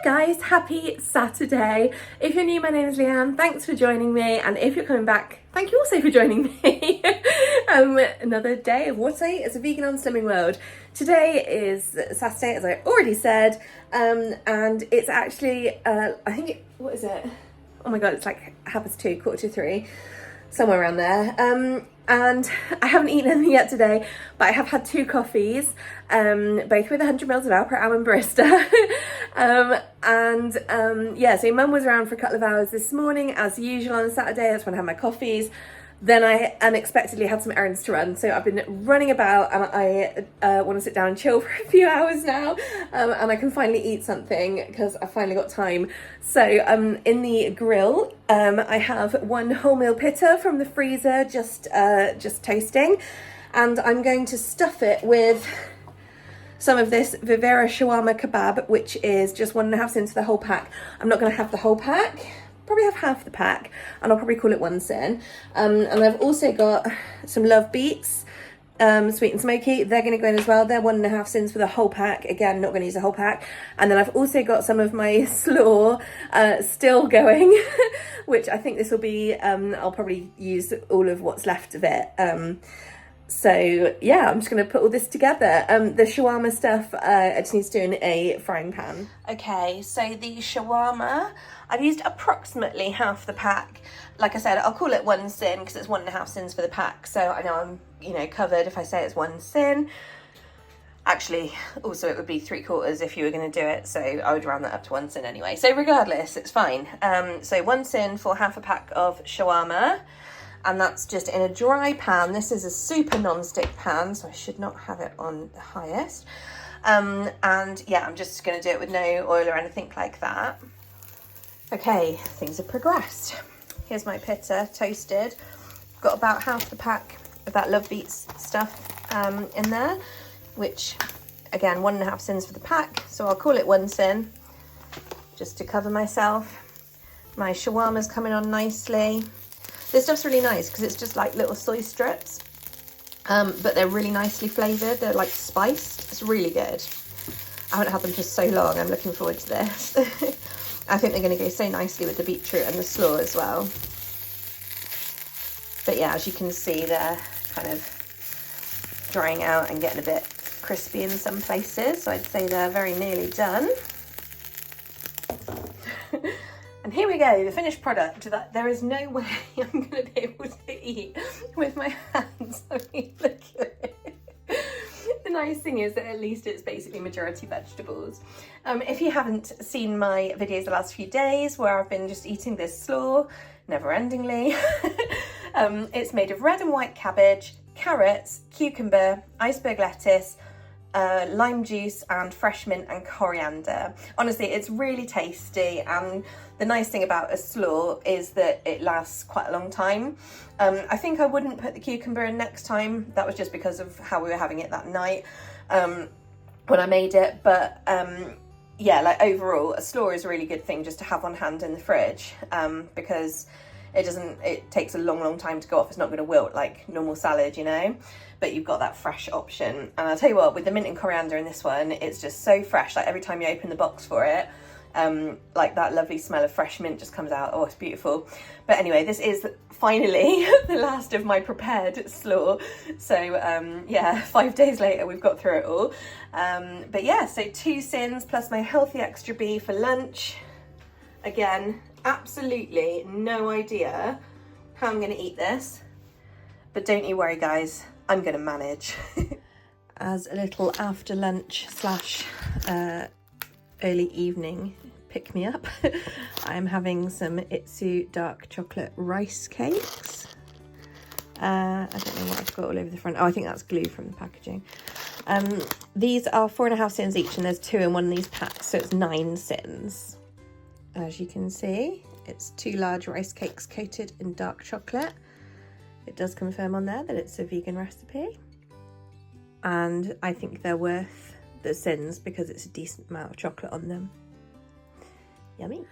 guys, happy Saturday. If you're new, my name is Leanne. Thanks for joining me, and if you're coming back, thank you also for joining me. Another day of what I eat as a vegan on Slimming World. Today is Saturday, as I already said, and it's actually what is it? Oh my god, it's like 2:30, 2:45, somewhere around there. And I haven't eaten anything yet today, but I have had 2 coffees, both with 100 mils of Alpro Almond Barista. Yeah, so Mum was around for a couple of hours this morning, as usual on a Saturday. That's when I had my coffees. Then I unexpectedly had some errands to run, so I've been running about, and I want to sit down and chill for a few hours now, and I can finally eat something because I finally got time. So in the grill, I have 1 wholemeal pitta from the freezer, just toasting, and I'm going to stuff it with some of this Vivera shawarma kebab, which is just 1.5 syns for the whole pack. I'm not going to have the whole pack. Probably have half the pack, and I'll probably call it 1 syn. And I've also got some love beets, sweet and smoky. They're going to go in as well. They're 1.5 syns for the whole pack. Again, not going to use the whole pack. And then I've also got some of my slaw still going, which I think this will be, I'll probably use all of what's left of it. So yeah, I'm just going to put all this together. The shawarma stuff, I just need to do in a frying pan. Okay, so the shawarma, I've used approximately half the pack. Like I said, I'll call it 1 syn because it's 1.5 syns for the pack. So I know I'm, covered if I say it's 1 syn. Actually, also it would be 3/4 if you were going to do it. So I would round that up to 1 syn anyway. So regardless, it's fine. So 1 syn for half a pack of shawarma. And that's just in a dry pan. This is a super non-stick pan, so I should not have it on the highest. And yeah, I'm just going to do it with no oil or anything like that. Okay, things have progressed. Here's my pitta toasted. Got about half the pack of that love beets stuff in there, which again, 1.5 syns for the pack. So I'll call it 1 syn just to cover myself. My shawarma's coming on nicely. This stuff's really nice because it's just like little soy strips, but they're really nicely flavoured. They're like spiced. It's really good. I haven't had them for so long. I'm looking forward to this. I think they're going to go so nicely with the beetroot and the slaw as well. But yeah, as you can see, they're kind of drying out and getting a bit crispy in some places. So I'd say they're very nearly done. And here we go, the finished product that there is no way I'm going to be able to eat with my hands. I mean, look at it. The nice thing is that at least it's basically majority vegetables. If you haven't seen my videos the last few days where I've been just eating this slaw never-endingly, it's made of red and white cabbage, carrots, cucumber, iceberg lettuce, lime juice and fresh mint and coriander. Honestly, it's really tasty, and the nice thing about a slaw is that it lasts quite a long time. I think I wouldn't put the cucumber in next time. That was just because of how we were having it that night when I made it, but yeah, like overall a slaw is a really good thing just to have on hand in the fridge, because it takes a long time to go off. It's not going to wilt like normal salad, but you've got that fresh option. And I'll tell you what, with the mint and coriander in this one, it's just so fresh. Like every time you open the box for it, like that lovely smell of fresh mint just comes out. Oh, it's beautiful. But anyway, this is finally the last of my prepared slaw. So yeah, 5 days later, we've got through it all. But yeah, so 2 syns plus my healthy extra B for lunch. Again, absolutely no idea how I'm going to eat this, but don't you worry guys, I'm going to manage. As a little after lunch / early evening pick me up, I'm having some Itsu dark chocolate rice cakes. I don't know what I've got all over the front. Oh, I think that's glue from the packaging. These are 4.5 syns each, and there's 2 in one of these packs, so it's 9 syns. As you can see, it's 2 large rice cakes coated in dark chocolate. It does confirm on there that it's a vegan recipe. And I think they're worth the syns because it's a decent amount of chocolate on them. Yummy.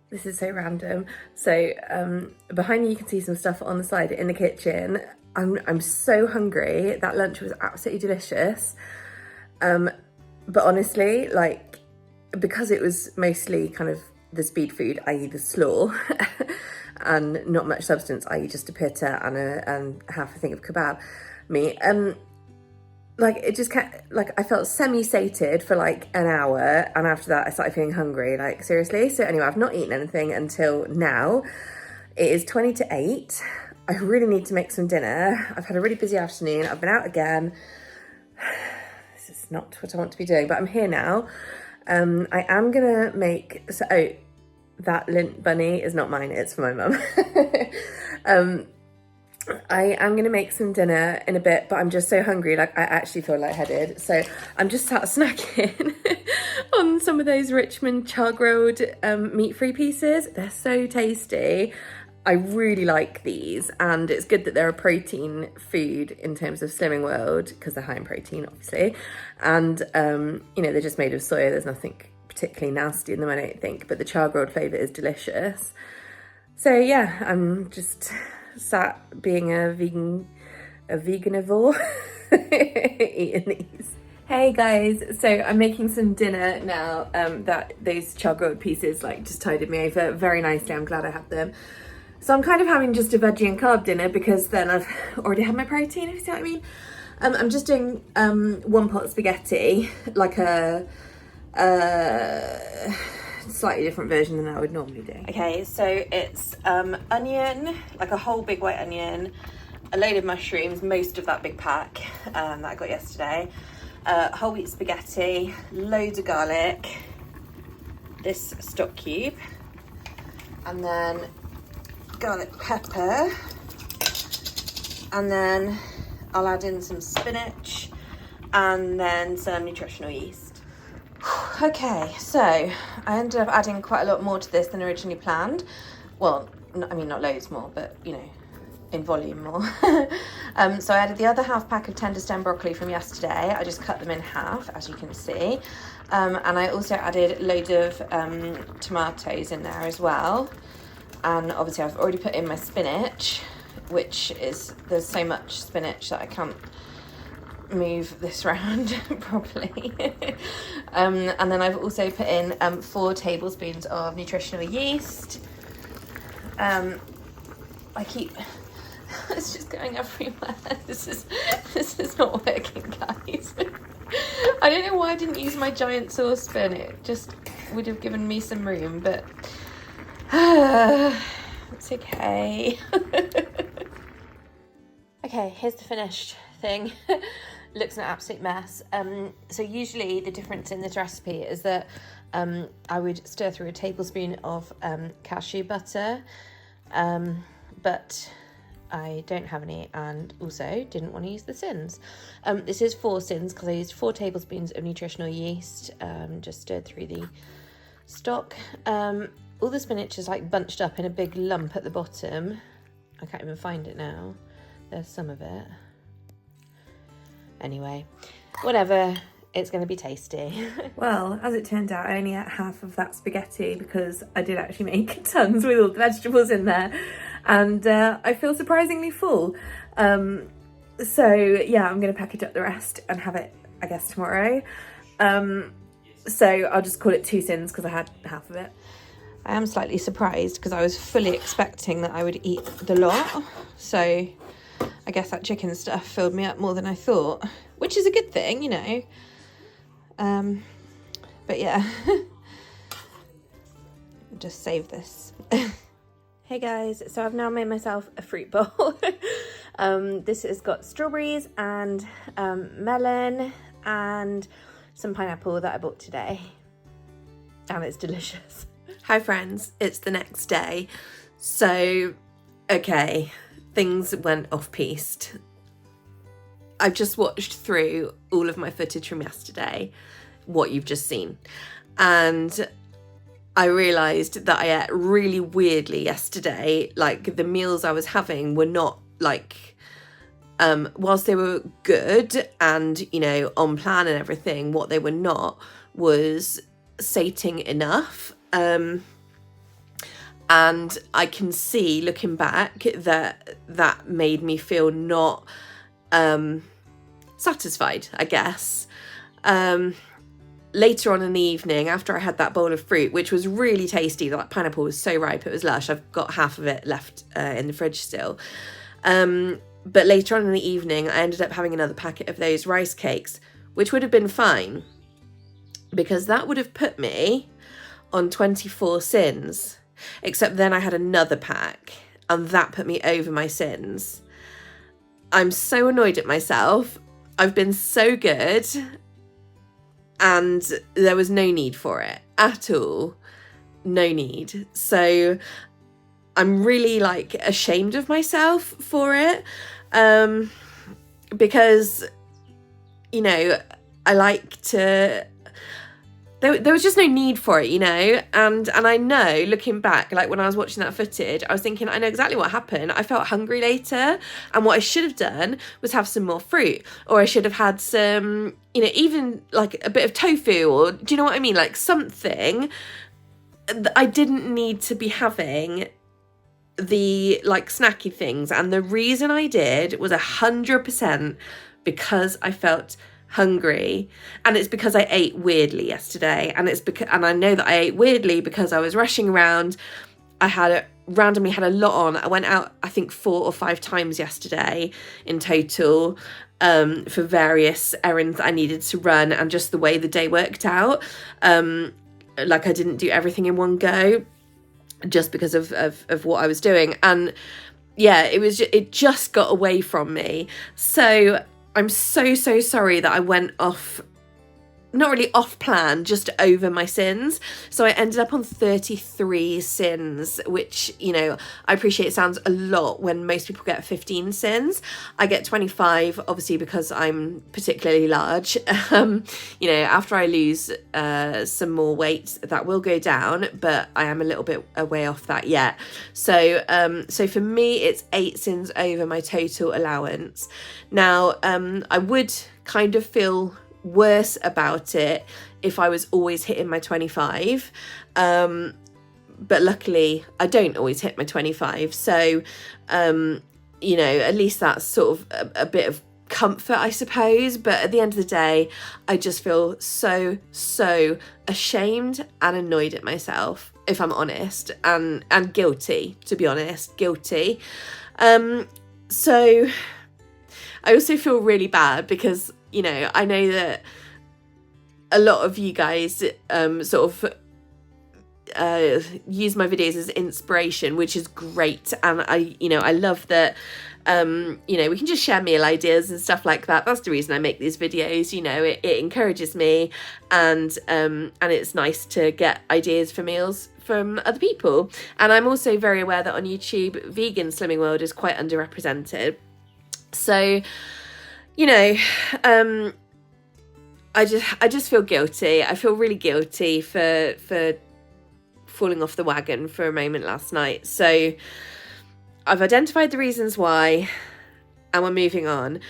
This is so random. So behind me you can see some stuff on the side in the kitchen. I'm so hungry. That lunch was absolutely delicious. But honestly, like, because it was mostly kind of the speed food, i.e. the slaw, and not much substance, i.e. just a pitta and half a thing of kebab meat, like it just like I felt semi-sated for like an hour, and after that I started feeling hungry, like seriously. So anyway, I've not eaten anything until now. It is 20 to 8. I really need to make some dinner. I've had a really busy afternoon. I've been out again. This is not what I want to be doing, but I'm here now. I am gonna make, so that lint bunny is not mine, it's for my mum. I am gonna make some dinner in a bit, but I'm just so hungry, like I actually feel lightheaded. So I'm just sat snacking on some of those Richmond char-grilled meat-free pieces. They're so tasty. I really like these, and it's good that they're a protein food in terms of Slimming World, because they're high in protein, obviously. And, you know, they're just made of soya. There's nothing particularly nasty in them, I don't think, but the char-grilled flavour is delicious. So yeah, I'm just sat being a veganivore, eating these. Hey guys, so I'm making some dinner now. That those char-grilled pieces like just tided me over very nicely. I'm glad I have them. So I'm kind of having just a veggie and carb dinner, because then I've already had my protein, if you see what I mean. I'm just doing one pot spaghetti, like a slightly different version than I would normally do. Okay, so it's onion, like a whole big white onion, a load of mushrooms, most of that big pack that I got yesterday, whole wheat spaghetti, loads of garlic, this stock cube, and then garlic pepper, and then I'll add in some spinach and then some nutritional yeast. Okay, so I ended up adding quite a lot more to this than originally planned. Well, I mean, not loads more, but you know, in volume more. So I added the other half pack of tender stem broccoli from yesterday. I just cut them in half, as you can see. And I also added loads of tomatoes in there as well. And obviously I've already put in my spinach, which is, there's so much spinach that I can't move this round properly. And then I've also put in 4 tablespoons of nutritional yeast. It's just going everywhere. This is not working, guys. I don't know why I didn't use my giant saucepan. It just would have given me some room, but it's okay. Okay, here's the finished thing. Looks an absolute mess. So usually the difference in this recipe is that I would stir through a tablespoon of cashew butter, but I don't have any, and also didn't want to use the syns. This is 4 syns because I used 4 tablespoons of nutritional yeast, just stirred through the stock. All the spinach is like bunched up in a big lump at the bottom. I can't even find it now. There's some of it. Anyway, whatever, it's going to be tasty. Well, as it turned out, I only ate half of that spaghetti because I did actually make tons with all the vegetables in there, and I feel surprisingly full. So yeah, I'm going to package up the rest and have it, I guess, tomorrow. So I'll just call it 2 syns because I had half of it. I am slightly surprised because I was fully expecting that I would eat the lot. So I guess that chicken stuff filled me up more than I thought, which is a good thing, you know. But yeah, just save this. Hey guys, so I've now made myself a fruit bowl. This has got strawberries and melon and some pineapple that I bought today, and it's delicious. Hi friends, it's the next day. So, okay, things went off-piste. I've just watched through all of my footage from yesterday, what you've just seen, and I realised that I ate really weirdly yesterday. Like, the meals I was having were not like, whilst they were good and, you know, on plan and everything, what they were not was sating enough. And I can see, looking back, that made me feel not satisfied, I guess. later on in the evening, after I had that bowl of fruit, which was really tasty, that pineapple was so ripe, it was lush. I've got half of it left in the fridge still. But later on in the evening, I ended up having another packet of those rice cakes, which would have been fine because that would have put me on 24 syns. Except then I had another pack and that put me over my syns. I'm so annoyed at myself. I've been so good and there was no need for it at all. No need. So I'm really like ashamed of myself for it, because, you know, I like to, there was just no need for it, you know, and I know, looking back, like when I was watching that footage, I was thinking, I know exactly what happened. I felt hungry later, and what I should have done was have some more fruit, or I should have had some, you know, even like a bit of tofu, or do you know what I mean? Like something. I didn't need to be having the like snacky things, and the reason I did was 100% because I felt hungry, and it's because I ate weirdly yesterday, and it's because, and I know that I ate weirdly because I was rushing around. I randomly had a lot on. I went out I think 4 or 5 times yesterday in total, for various errands I needed to run, and just the way the day worked out, like I didn't do everything in one go just because of what I was doing, and yeah, it just got away from me. So I'm so sorry that I went off, not really off plan, just over my syns. So I ended up on 33 syns, which, you know, I appreciate sounds a lot when most people get 15 syns. I get 25, obviously, because I'm particularly large. You know, after I lose some more weight, that will go down, but I am a little bit way off that yet. So for me, it's 8 syns over my total allowance. Now, I would kind of feel worse about it if I was always hitting my 25, but luckily I don't always hit my 25, so you know, at least that's sort of a bit of comfort, I suppose. But at the end of the day, I just feel so ashamed and annoyed at myself, if I'm honest, and guilty, to be honest, guilty. So I also feel really bad because, you know, I know that a lot of you guys sort of use my videos as inspiration, which is great, and I love that. You know, we can just share meal ideas and stuff like that. That's the reason I make these videos. You know, it encourages me, and it's nice to get ideas for meals from other people. And I'm also very aware that on YouTube, vegan slimming world is quite underrepresented. So, you know, I just feel guilty. I feel really guilty for falling off the wagon for a moment last night. So I've identified the reasons why, and we're moving on.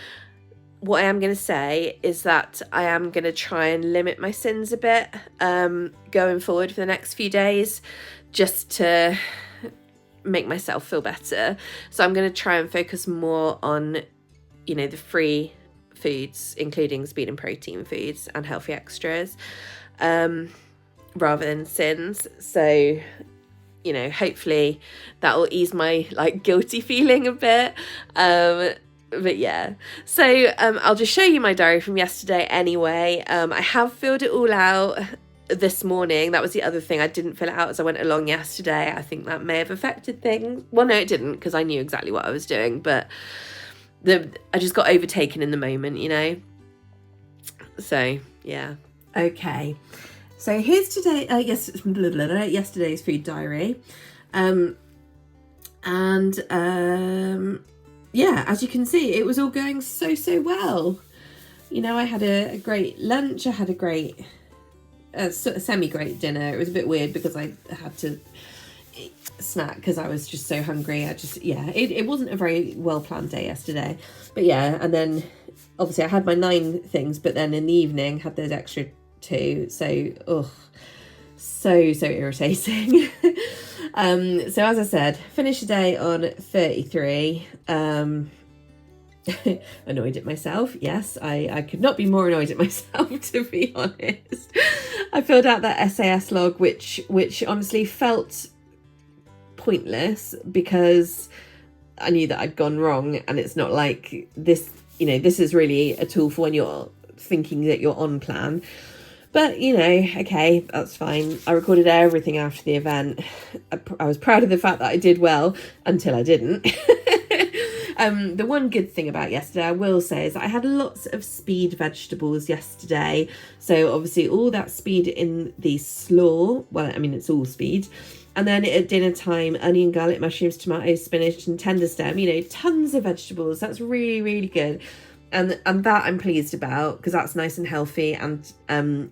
What I am going to say is that I am going to try and limit my syns a bit going forward for the next few days, just to make myself feel better. So I'm going to try and focus more on, you know, the free foods, including speed and protein foods and healthy extras, rather than syns. So, you know, hopefully that will ease my like guilty feeling a bit. But yeah, so I'll just show you my diary from yesterday anyway. I have filled it all out this morning. That was the other thing, I didn't fill it out as I went along yesterday. I think that may have affected things. Well, no, it didn't, because I knew exactly what I was doing, but I just got overtaken in the moment, you know. So yeah, okay. So here's today. Yesterday's food diary, yeah, as you can see, it was all going so well. You know, I had a great lunch. I had a great, semi-great dinner. It was a bit weird because I had to snack because I was just so hungry. It wasn't a very well planned day yesterday. But yeah, and then obviously I had my 9 things, but then in the evening had those extra 2. So, so irritating. So as I said, finished the day on 33. Annoyed at myself. Yes, I could not be more annoyed at myself, to be honest. I filled out that SAS log, which honestly felt pointless because I knew that I'd gone wrong, and it's not like this, you know, this is really a tool for when you're thinking that you're on plan. But, you know, okay, that's fine. I recorded everything after the event. I was proud of the fact that I did well until I didn't. The one good thing about yesterday, I will say, is that I had lots of speed vegetables yesterday. So obviously all that speed in the slaw, well, I mean, it's all speed. And then at dinner time, onion, garlic, mushrooms, tomatoes, spinach and tender stem, you know, tons of vegetables. That's really, really good. And that I'm pleased about, because that's nice and healthy, and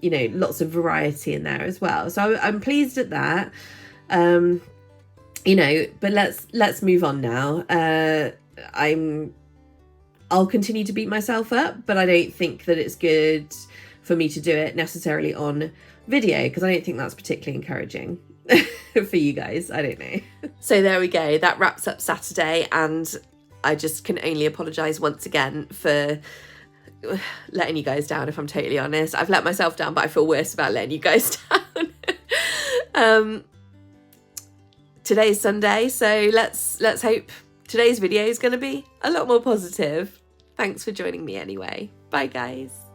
you know, lots of variety in there as well. So I'm pleased at that. You know, but let's move on now. I'll continue to beat myself up, but I don't think that it's good for me to do it necessarily on video, because I don't think that's particularly encouraging for you guys. I don't know. So there we go. That wraps up Saturday, and I just can only apologise once again for letting you guys down, if I'm totally honest. I've let myself down, but I feel worse about letting you guys down. Today's Sunday, so let's hope today's video is going to be a lot more positive. Thanks for joining me anyway. Bye, guys.